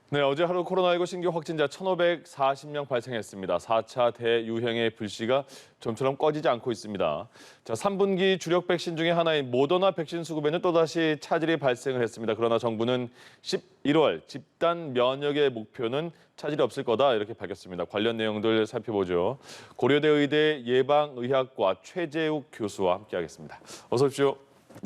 네, 어제 하루 코로나19 신규 확진자 1,540명 발생했습니다. 4차 대유행의 불씨가 좀처럼 꺼지지 않고 있습니다. 자, 3분기 주력 백신 중에 하나인 모더나 백신 수급에는 또다시 차질이 발생을 했습니다. 그러나 정부는 11월 집단 면역의 목표는 차질이 없을 거다 이렇게 밝혔습니다. 관련 내용들 살펴보죠. 고려대 의대 예방의학과 최재욱 교수와 함께하겠습니다. 어서 오십시오.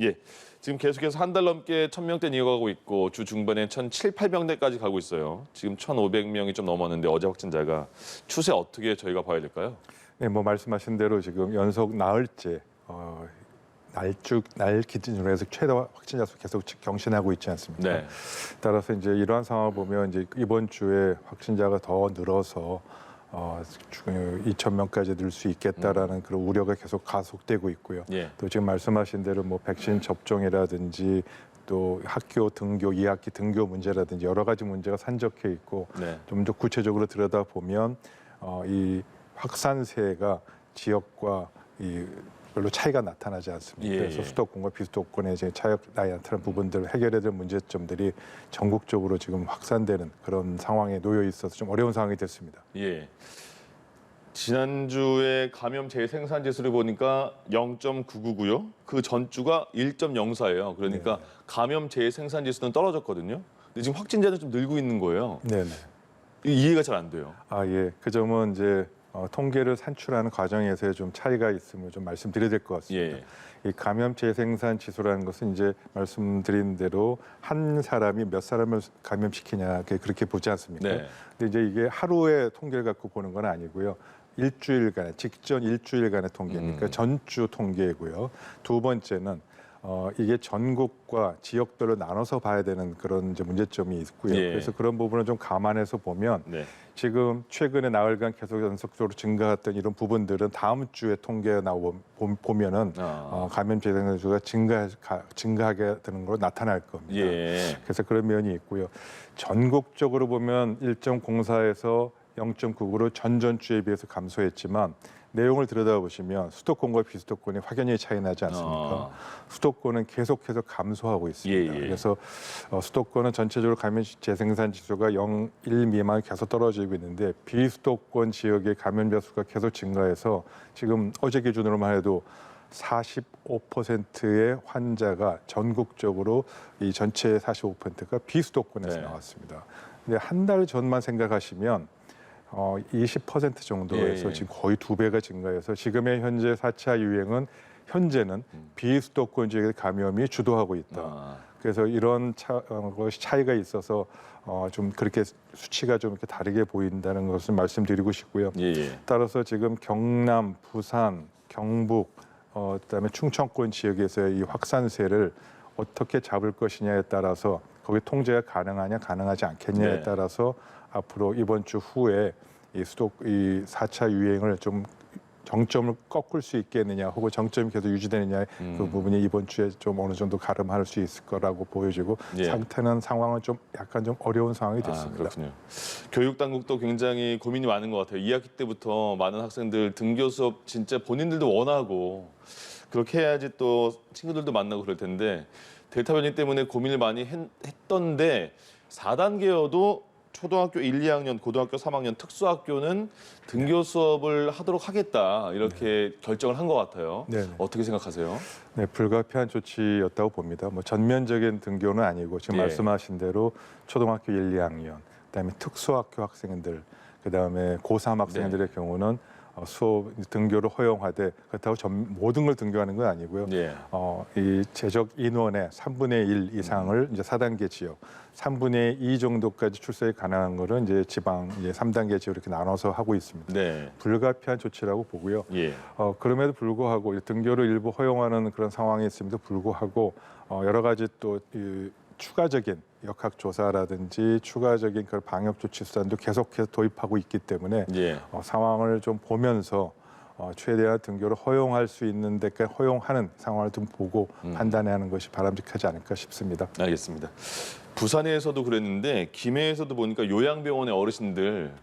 예. 지금 계속해서 한 달 넘게 1,000명대 이어가고 있고 주 중반에 1,700~800명대까지 가고 있어요. 지금 1,500명이 좀 넘었는데 어제 확진자가 추세 어떻게 저희가 봐야 될까요? 네, 뭐 말씀하신 대로 지금 연속 나흘째 날 기준으로 해서 최다 확진자 수 계속 경신하고 있지 않습니까? 네. 따라서 이제 이러한 상황을 보면 이제 이번 주에 확진자가 더 늘어서 2,000명까지 늘 수 있겠다라는 그런 우려가 계속 가속되고 있고요. 예. 또 지금 말씀하신 대로 뭐 백신 접종이라든지 또 학교 등교, 2학기 등교 문제라든지 여러 가지 문제가 산적해 있고 네. 좀 더 구체적으로 들여다보면 이 확산세가 지역과 별로 차이가 나타나지 않습니다. 예, 그래서 예. 수도권과 비수도권의 이제 차이가 나타나는 부분들 해결해야 될 문제점들이 전국적으로 지금 확산되는 그런 상황에 놓여 있어서 좀 어려운 상황이 됐습니다. 예. 지난주에 감염 재생산 지수를 보니까 0.999요. 그 전주가 1.04예요. 그러니까 네. 감염 재생산 지수는 떨어졌거든요. 근데 지금 확진자는 좀 늘고 있는 거예요. 네네. 이해가 잘 안 돼요. 예. 그 점은 이제 통계를 산출하는 과정에서의 좀 차이가 있음을 좀 말씀드려야 될 것 같습니다. 예. 이 감염 재생산 지수라는 것은 이제 말씀드린 대로 한 사람이 몇 사람을 감염시키냐 그렇게 보지 않습니까? 네. 근데 이제 이게 하루의 통계를 갖고 보는 건 아니고요. 일주일간의 직전 일주일간의 통계니까 전주 통계이고요. 두 번째는 이게 전국과 지역별로 나눠서 봐야 되는 그런 이제 문제점이 있고요. 예. 그래서 그런 부분을 좀 감안해서 보면 네. 지금 최근에 나흘간 계속 연속적으로 증가했던 이런 부분들은 다음 주에 통계가 보면은 감염 재생산 수가 증가하게 되는 걸로 나타날 겁니다. 예. 그래서 그런 면이 있고요. 전국적으로 보면 1.04에서 0.99로 전전주에 비해서 감소했지만 내용을 들여다보시면 수도권과 비수도권이 확연히 차이 나지 않습니까? 수도권은 계속해서 감소하고 있습니다. 예, 예. 그래서 수도권은 전체적으로 감염 재생산 지수가 0.1 미만 계속 떨어지고 있는데 비수도권 지역의 감염자 수가 계속 증가해서 지금 어제 기준으로만 해도 45%의 환자가 전국적으로 이 전체의 45%가 비수도권에서 네. 나왔습니다. 근데 한 달 전만 생각하시면 20% 정도에서 예. 지금 거의 2배가 증가해서 지금의 현재 4차 유행은 현재는 비수도권 지역의 감염이 주도하고 있다. 그래서 이런 것이 차이가 있어서 좀 그렇게 수치가 좀 이렇게 다르게 보인다는 것을 말씀드리고 싶고요. 예. 따라서 지금 경남, 부산, 경북, 그다음에 충청권 지역에서의 이 확산세를 어떻게 잡을 것이냐에 따라서 거기 통제가 가능하냐, 가능하지 않겠냐에 네. 따라서 앞으로 이번 주 후에 이 4차 유행을 좀 정점을 꺾을 수 있겠느냐, 혹은 정점이 계속 유지되느냐 그 부분이 이번 주에 좀 어느 정도 가름할 수 있을 거라고 보여지고 예. 상황은 좀 약간 좀 어려운 상황이 됐습니다. 그렇군요. 교육 당국도 굉장히 고민이 많은 것 같아요. 2학기 때부터 많은 학생들 등교 수업 진짜 본인들도 원하고 그렇게 해야지 또 친구들도 만나고 그럴 텐데 델타 변이 때문에 고민을 많이 했던데 4단계여도 초등학교 1, 2학년, 고등학교 3학년 특수학교는 등교 수업을 하도록 하겠다 이렇게 결정을 한 것 같아요. 네. 어떻게 생각하세요? 네, 불가피한 조치였다고 봅니다. 뭐 전면적인 등교는 아니고 지금 예. 말씀하신 대로 초등학교 1, 2학년, 그다음에 특수학교 학생들, 그다음에 고3 학생들의 경우는 수업 등교를 허용하되 그렇다고 모든 걸 등교하는 건 아니고요. 예. 이 재적 인원의 3분의 1 이상을 이제 4단계 지역, 3분의 2 정도까지 출석이 가능한 거는 이제 지방 이제 3단계 지역 이렇게 나눠서 하고 있습니다. 네. 불가피한 조치라고 보고요. 예. 그럼에도 불구하고 등교를 일부 허용하는 그런 상황이 있음에도 불구하고 여러 가지 또 추가적인 역학조사라든지 추가적인 그런 방역 조치 수단도 계속해서 도입하고 있기 때문에 예. 상황을 좀 보면서 최대한 등교를 허용할 수 있는 데까지 허용하는 상황을 좀 보고 판단해야 하는 것이 바람직하지 않을까 싶습니다. 알겠습니다. 부산에서도 그랬는데 김해에서도 보니까 요양병원의 어르신들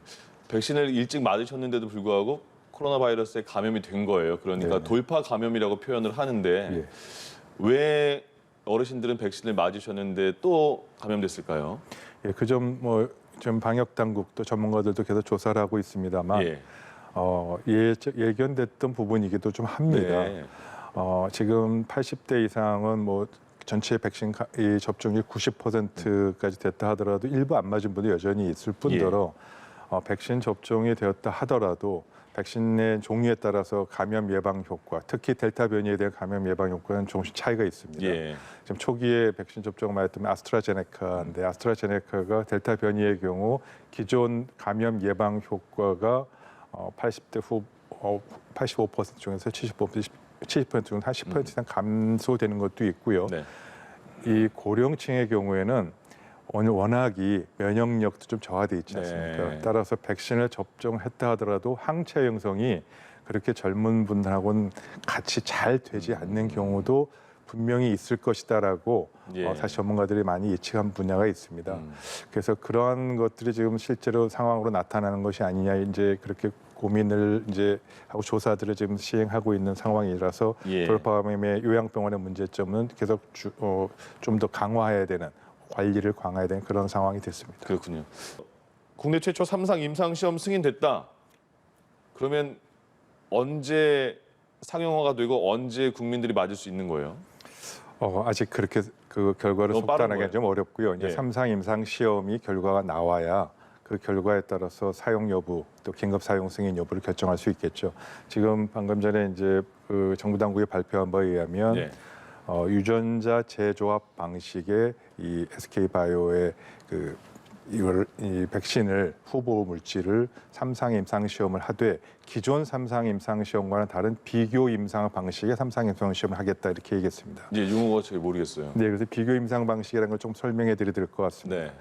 백신을 일찍 맞으셨는데도 불구하고 코로나 바이러스에 감염이 된 거예요. 그러니까 네네. 돌파 감염이라고 표현을 하는데 예. 왜 어르신들은 백신을 맞으셨는데 또 감염됐을까요? 예, 그 점 뭐 지금 방역 당국도 전문가들도 계속 조사를 하고 있습니다만 예. 예견됐던 부분이기도 좀 합니다. 네. 지금 80대 이상은 뭐 전체 백신 이 접종률 90%까지 됐다 하더라도 일부 안 맞은 분도 여전히 있을 뿐더러 백신 접종이 되었다 하더라도 백신의 종류에 따라서 감염 예방 효과, 특히 델타 변이에 대한 감염 예방 효과는 조금씩 차이가 있습니다. 예. 지금 초기에 백신 접종을 맞았던 아스트라제네카인데 아스트라제네카가 델타 변이의 경우 기존 감염 예방 효과가 80대 후 85% 중에서 70% 중 한 10% 이상 감소되는 것도 있고요. 네. 이 고령층의 경우에는 워낙이 면역력도 좀 저하돼 있지 않습니까? 네. 따라서 백신을 접종했다 하더라도 항체 형성이 그렇게 젊은 분들하고는 같이 잘 되지 않는 경우도 분명히 있을 것이다라고 예. 사실 전문가들이 많이 예측한 분야가 있습니다. 그래서 그러한 것들이 지금 실제로 상황으로 나타나는 것이 아니냐 이제 그렇게 고민을 이제 하고 조사들을 지금 시행하고 있는 상황이라서 예. 돌파감염의 요양병원의 문제점은 계속 좀 더 강화해야 되는 관리를 강화해야 되는 그런 상황이 됐습니다. 그렇군요. 국내 최초 3상 임상 시험 승인됐다. 그러면 언제 상용화가 되고 언제 국민들이 맞을 수 있는 거예요? 아직 그렇게 그 결과를 너무 빠른 속단하기는 좀 어렵고요. 이제 예. 3상 임상 시험이 결과가 나와야 그 결과에 따라서 사용 여부 또 긴급 사용 승인 여부를 결정할 수 있겠죠. 지금 방금 전에 이제 그 정부 당국이 발표한 바에 의하면 예. 유전자 재조합 방식의 이 SK바이오의 이 백신을 후보 물질을 3상 임상 시험을 하되 기존 3상 임상 시험과는 다른 비교 임상 방식의 3상 임상 시험을 하겠다 이렇게 얘기했습니다. 이제 용어가 잘 모르겠어요. 네, 그래서 비교 임상 방식이라는 걸 좀 설명해 드려야 될 것 같습니다. 네.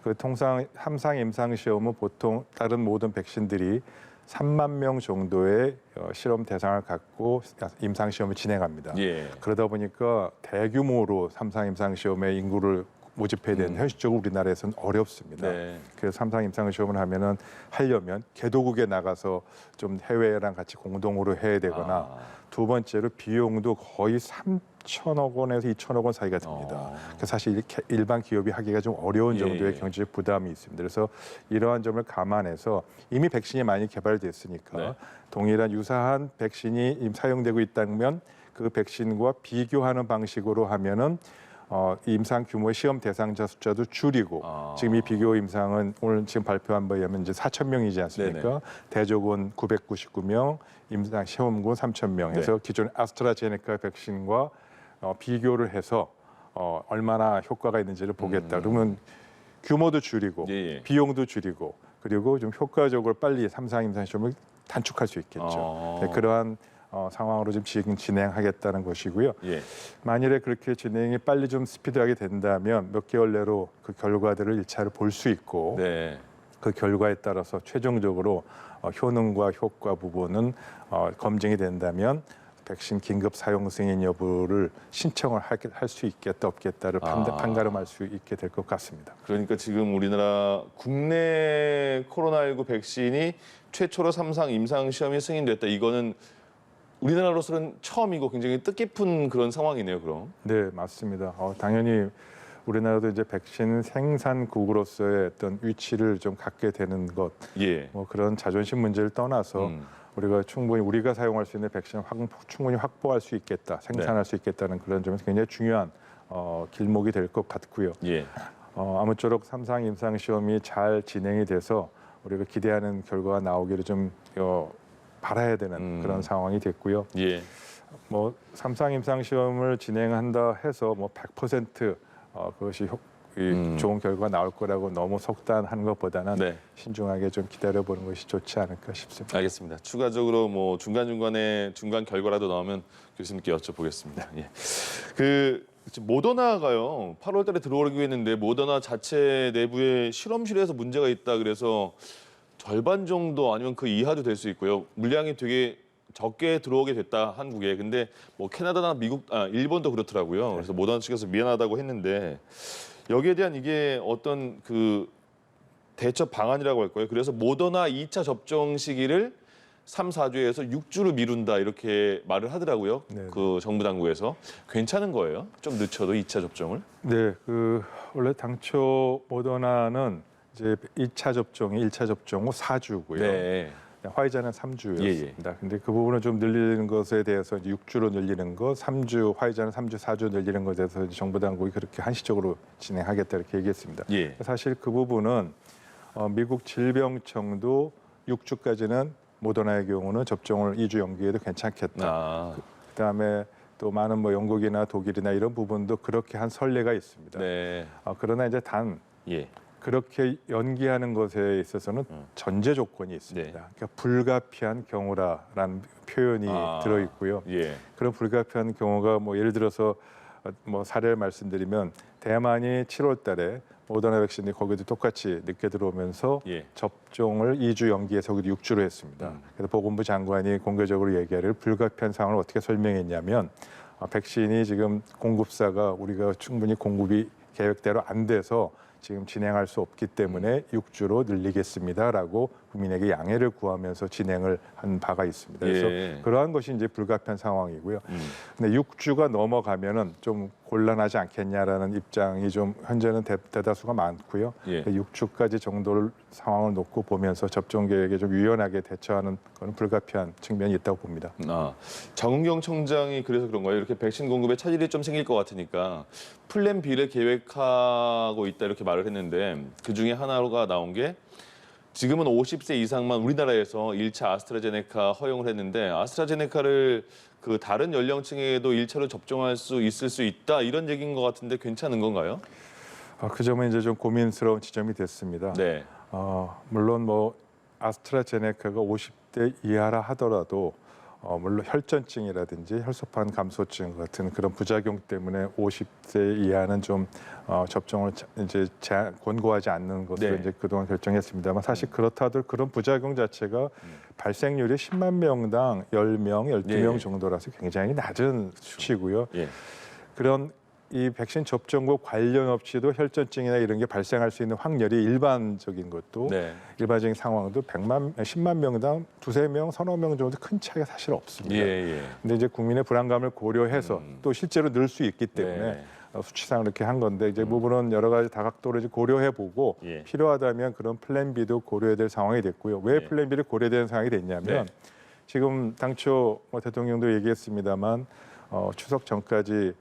그 통상 3상 임상 시험은 보통 다른 모든 백신들이 3만 명 정도의 실험 대상을 갖고 임상 시험을 진행합니다. 예. 그러다 보니까 대규모로 3상 임상 시험에 인구를 모집해야 되는 현실적으로 우리나라에서는 어렵습니다. 네. 그래서 3상 임상 시험을 하려면 개도국에 나가서 좀 해외랑 같이 공동으로 해야 되거나 두 번째로 비용도 거의 3천억 원에서 2천억 원 사이가 됩니다. 그래서 사실 이렇게 일반 기업이 하기가 좀 어려운 정도의 예. 경제적 부담이 있습니다. 그래서 이러한 점을 감안해서 이미 백신이 많이 개발됐으니까 네. 동일한 유사한 백신이 사용되고 있다면 그 백신과 비교하는 방식으로 하면은 임상 규모의 시험 대상자 숫자도 줄이고 지금 이 비교 임상은 오늘 지금 발표한 바에 의하면 이제 4천 명이지 않습니까? 네네. 대조군 999명, 임상 시험군 3천 명 해서 기존 아스트라제네카 백신과 비교를 해서 얼마나 효과가 있는지를 보겠다. 그러면 규모도 줄이고 예. 비용도 줄이고 그리고 좀 효과적으로 빨리 3상 임상 시험을 단축할 수 있겠죠. 네, 그러한 상황으로 지금 진행하겠다는 것이고요. 예. 만일에 그렇게 진행이 빨리 좀 스피드하게 된다면 몇 개월 내로 그 결과들을 1차로 볼 수 있고 네. 그 결과에 따라서 최종적으로 효능과 효과 부분은 검증이 된다면 백신 긴급 사용 승인 여부를 신청을 할 수 있겠다 없겠다를 판가름할 수 있게 될 것 같습니다. 그러니까 지금 우리나라 국내 코로나19 백신이 최초로 3상 임상 시험이 승인됐다. 이거는 우리나라로서는 처음이고 굉장히 뜻깊은 그런 상황이네요. 그럼. 네, 맞습니다. 당연히 우리나라도 이제 백신 생산국으로서의 어떤 위치를 좀 갖게 되는 것, 예. 뭐 그런 자존심 문제를 떠나서 우리가 충분히 우리가 사용할 수 있는 백신을 충분히 확보할 수 있겠다, 생산할 수 있겠다는 그런 점에서 굉장히 중요한 길목이 될 것 같고요. 예. 아무쪼록 3상 임상 시험이 잘 진행이 돼서 우리가 기대하는 결과가 나오기를 좀 바라야 되는 그런 상황이 됐고요. 예. 뭐 3상 임상 시험을 진행한다 해서 뭐 100% 그것이 좋은 결과가 나올 거라고 너무 속단하는 것보다는 네. 신중하게 좀 기다려보는 것이 좋지 않을까 싶습니다. 알겠습니다. 추가적으로 뭐 중간중간에 중간 결과라도 나오면 교수님께 여쭤보겠습니다. 예. 지금 모더나가요. 8월 달에 들어오기로 했는데 모더나 자체 내부에 실험실에서 문제가 있다 그래서 절반 정도 아니면 그 이하도 될 수 있고요. 물량이 되게 적게 들어오게 됐다 한국에. 근데 뭐 캐나다나 미국, 일본도 그렇더라고요. 그래서 모더나 측에서 미안하다고 했는데 여기에 대한 이게 어떤 그 대처 방안이라고 할까요? 그래서 모더나 2차 접종 시기를 3, 4주에서 6주로 미룬다 이렇게 말을 하더라고요. 네. 그 정부 당국에서. 괜찮은 거예요? 좀 늦춰도 2차 접종을? 네, 원래 당초 모더나는 이제 2차 접종이 1차 접종 후 4주고요. 네. 화이자는 3주였습니다. 근데 그 부분을 좀 늘리는 것에 대해서 이제 6주로 늘리는 것, 3주 화이자는 3주, 4주 늘리는 것에 대해서 이제 정부 당국이 그렇게 한시적으로 진행하겠다 이렇게 얘기했습니다. 예. 사실 그 부분은 미국 질병청도 6주까지는 모더나의 경우는 접종을 2주 연기해도 괜찮겠다. 그다음에 또 많은 뭐 영국이나 독일이나 이런 부분도 그렇게 한 선례가 있습니다. 네. 그러나 이제 단 예. 그렇게 연기하는 것에 있어서는 전제 조건이 있습니다. 네. 그러니까 불가피한 경우라라는 표현이 들어 있고요. 예. 그런 불가피한 경우가 뭐 예를 들어서 뭐 사례를 말씀드리면 대만이 7월달에 모더나 백신이 거기도 똑같이 늦게 들어오면서 예. 접종을 2주 연기해서 거기도 6주로 했습니다. 그래서 보건부 장관이 공개적으로 얘기하기를 불가피한 상황을 어떻게 설명했냐면 백신이 지금 공급사가 우리가 충분히 공급이 계획대로 안 돼서 지금 진행할 수 없기 때문에 6주로 늘리겠습니다라고 국민에게 양해를 구하면서 진행을 한 바가 있습니다. 그래서 예. 그러한 것이 이제 불가피한 상황이고요. 근데 6주가 넘어가면은 좀 곤란하지 않겠냐라는 입장이 좀 현재는 대다수가 많고요. 예. 6주까지 정도를 상황을 놓고 보면서 접종 계획에 좀 유연하게 대처하는 그런 불가피한 측면이 있다고 봅니다. 정은경 청장이 그래서 그런 거예요. 이렇게 백신 공급에 차질이 좀 생길 것 같으니까 플랜 B를 계획하고 있다 이렇게 말을 했는데 그 중에 하나가 나온 게 지금은 50세 이상만 우리나라에서 1차 아스트라제네카 허용을 했는데 아스트라제네카를 그 다른 연령층에도 1차로 접종할 수 있을 수 있다 이런 얘기인 것 같은데 괜찮은 건가요? 그 점은 이제 좀 고민스러운 지점이 됐습니다. 네. 물론 뭐 아스트라제네카가 50대 이하라 하더라도 물론 혈전증이라든지 혈소판 감소증 같은 그런 부작용 때문에 50세 이하는 좀 접종을 이제 권고하지 않는 것으로 네. 이제 그동안 결정했습니다만 사실 그렇다 하더라도 그런 부작용 자체가 발생률이 10만 명당 10명, 12명 예. 정도라서 굉장히 낮은 수치고요. 예. 그런 이 백신 접종과 관련 없이도 혈전증이나 이런 게 발생할 수 있는 확률이 일반적인 것도 네. 일반적인 상황도 10만 명당 두세 명, 서너 명 정도 큰 차이가 사실 없습니다. 예. 근데 이제 국민의 불안감을 고려해서 또 실제로 늘 수 있기 때문에 네. 수치상 이렇게 한 건데 이제 부분은 여러 가지 다각도로 이제 고려해 보고 예. 필요하다면 그런 플랜 B도 고려해야 될 상황이 됐고요. 왜 예. 플랜 B를 고려해야 되는 상황이 됐냐면 지금 당초 대통령도 얘기했습니다만 추석 전까지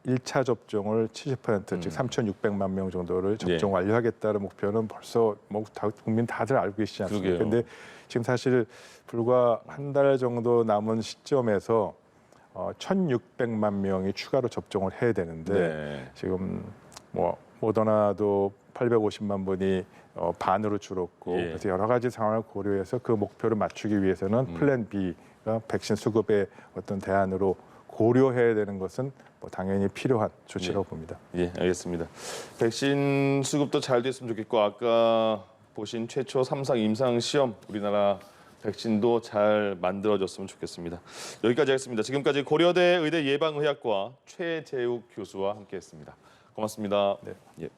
1차 접종을 70% 즉 3,600만 명 정도를 접종 완료하겠다는 목표는 벌써 뭐 국민 다들 알고 계시지 않습니까? 그런데 지금 사실 불과 한 달 정도 남은 시점에서 1,600만 명이 추가로 접종을 해야 되는데 지금 뭐 모더나도 850만 분이 반으로 줄었고 그래서 여러 가지 상황을 고려해서 그 목표를 맞추기 위해서는 플랜 B가 백신 수급의 어떤 대안으로 고려해야 되는 것은 뭐 당연히 필요한 조치라고 봅니다. 예, 알겠습니다. 백신 수급도 잘 됐으면 좋겠고 아까 보신 최초 3상 임상 시험 우리나라 백신도 잘 만들어졌으면 좋겠습니다. 여기까지 하겠습니다. 지금까지 고려대 의대 예방의학과 최재욱 교수와 함께했습니다. 고맙습니다. 네. 예.